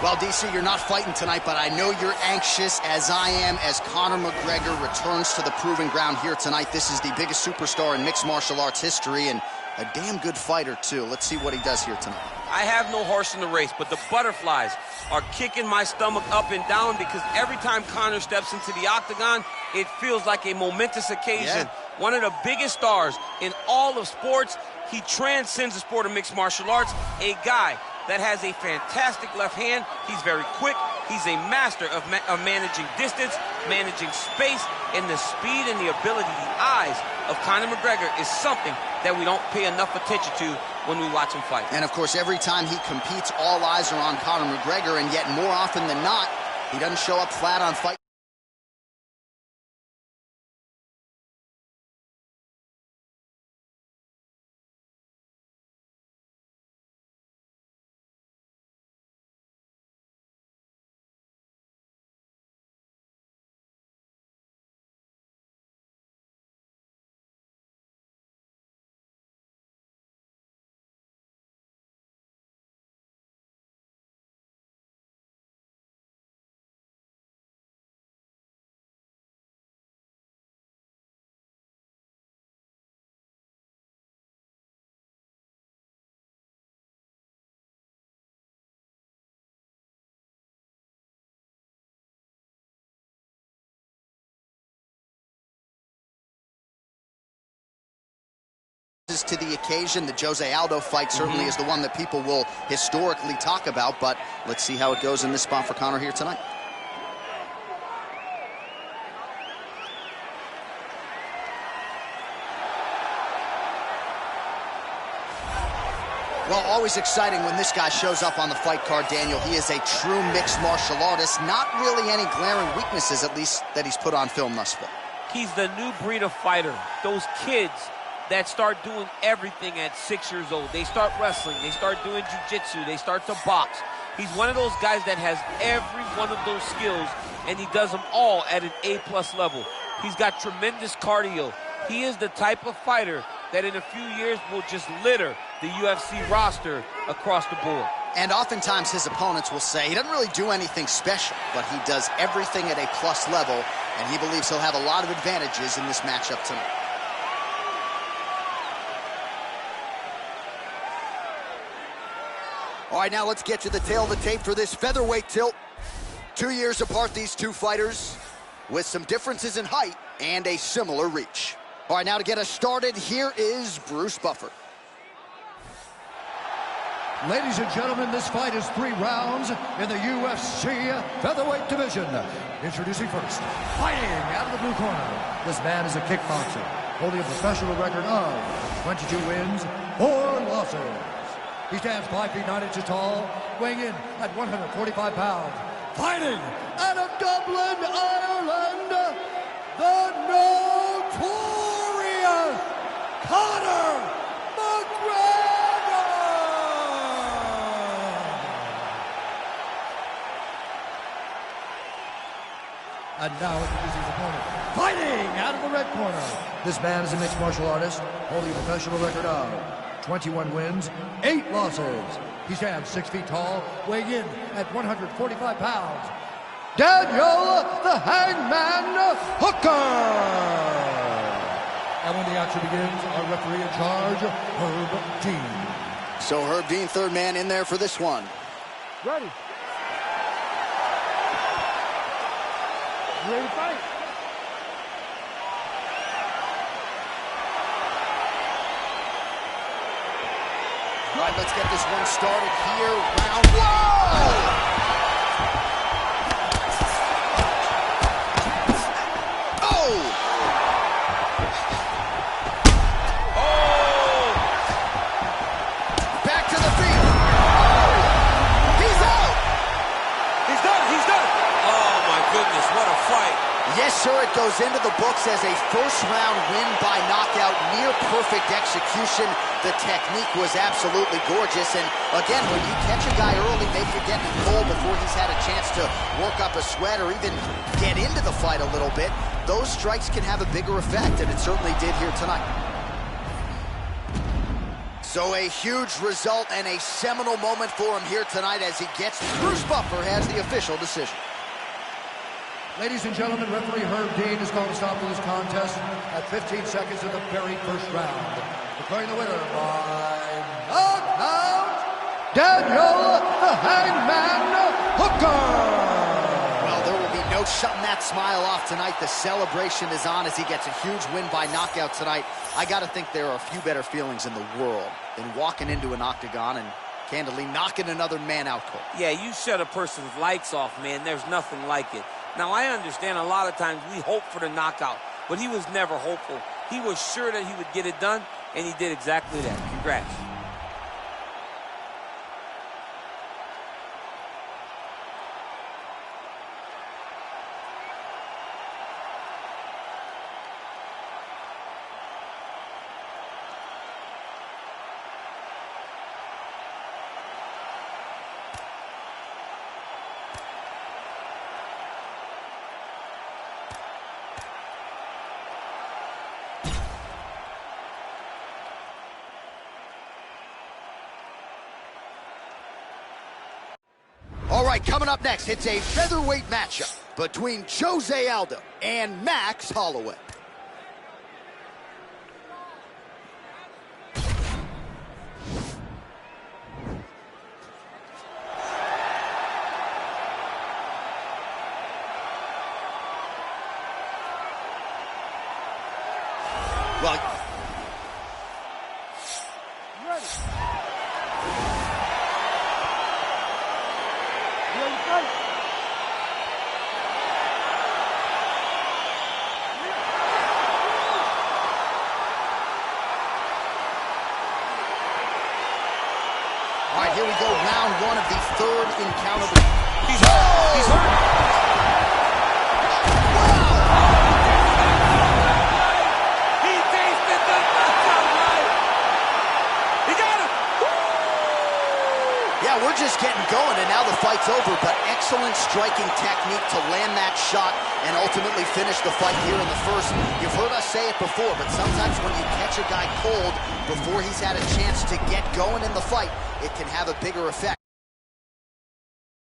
Well, DC, you're not fighting tonight, but I know you're anxious, as I am, as Conor McGregor returns to the proving ground here tonight. This is the biggest superstar in mixed martial arts history, and a damn good fighter, too. Let's see what he does here tonight. I have no horse in the race, but the butterflies are kicking my stomach up and down because every time Conor steps into the octagon, it feels like a momentous occasion. Yeah. One of the biggest stars in all of sports. He transcends the sport of mixed martial arts. A guy that has a fantastic left hand. He's very quick. He's a master of managing distance, managing space, and the speed and the ability, the eyes of Conor McGregor is something that we don't pay enough attention to when we watch him fight. And of course, every time he competes, all eyes are on Conor McGregor, and yet more often than not, he doesn't show up flat on fight. To the occasion. The Jose Aldo fight certainly is the one that people will historically talk about, but let's see how it goes in this spot for Conor here tonight. Well, always exciting when this guy shows up on the fight card, Daniel. He is a true mixed martial artist. Not really any glaring weaknesses, at least, that he's put on film thus far. He's the new breed of fighter. Those kids that start doing everything at 6 years old. They start wrestling, they start doing jiu-jitsu, they start to box. He's one of those guys that has every one of those skills, and he does them all at an A+ level. He's got tremendous cardio. He is the type of fighter that in a few years will just litter the UFC roster across the board. And oftentimes his opponents will say he doesn't really do anything special, but he does everything at a plus level, and he believes he'll have a lot of advantages in this matchup tonight. All right, now let's get to the tail of the tape for this featherweight tilt. 2 years apart, these two fighters, with some differences in height and a similar reach. All right, now to get us started, here is Bruce Buffer. Ladies and gentlemen, this fight is 3 rounds in the UFC featherweight division. Introducing first, fighting out of the blue corner. This man is a kickboxer, holding a professional record of 22 wins, 4 losses. He stands 5 feet 9 inches tall, weighing in at 145 pounds. Fighting out of Dublin, Ireland, the notorious Conor McGregor! And now introducing his opponent, fighting out of the red corner. This man is a mixed martial artist, holding a professional record of 21 wins, 8 losses. He stands 6 feet tall, weighing in at 145 pounds. Daniel the Hangman Hooker! And when the action begins, our referee in charge, Herb Dean. So Herb Dean, third man in there for this one. Ready. Ready to fight. All right, let's get this one started here. Round one. Oh! Oh! Back to the feet. Oh! He's out. He's done, he's done. Oh my goodness, what a fight. Yes, sir, it goes into the books as a first-round win by knockout, near-perfect execution. The technique was absolutely gorgeous, and again, when you catch a guy early, maybe you're getting cold before he's had a chance to work up a sweat or even get into the fight a little bit, those strikes can have a bigger effect, and it certainly did here tonight. So a huge result and a seminal moment for him here tonight as he gets. Bruce Buffer has the official decision. Ladies and gentlemen, referee Herb Dean has called a stop to this contest at 15 seconds of the very first round. Declaring the winner by knockout, Daniel the Hangman Hooker. Well, there will be no shutting that smile off tonight. The celebration is on as he gets a huge win by knockout tonight. I got to think there are a few better feelings in the world than walking into an octagon and candidly knocking another man out cold. Yeah, you shut a person's lights off, man. There's nothing like it. Now, I understand a lot of times we hope for the knockout, but he was never hopeful. He was sure that he would get it done, and he did exactly that. Congrats. All right, coming up next, it's a featherweight matchup between Jose Aldo and Max Holloway. Well, all right, here we go, round one of the third encounter. He's hurt. He's hurt. He tasted the knockout, right? He got him. Yeah, we're just getting going, and now the fight's over, but excellent striking technique to land that shot and ultimately finish the fight here in the first. You've heard us say it before, but sometimes when you catch a guy cold before he's had a chance to get going in the fight, it can have a bigger effect.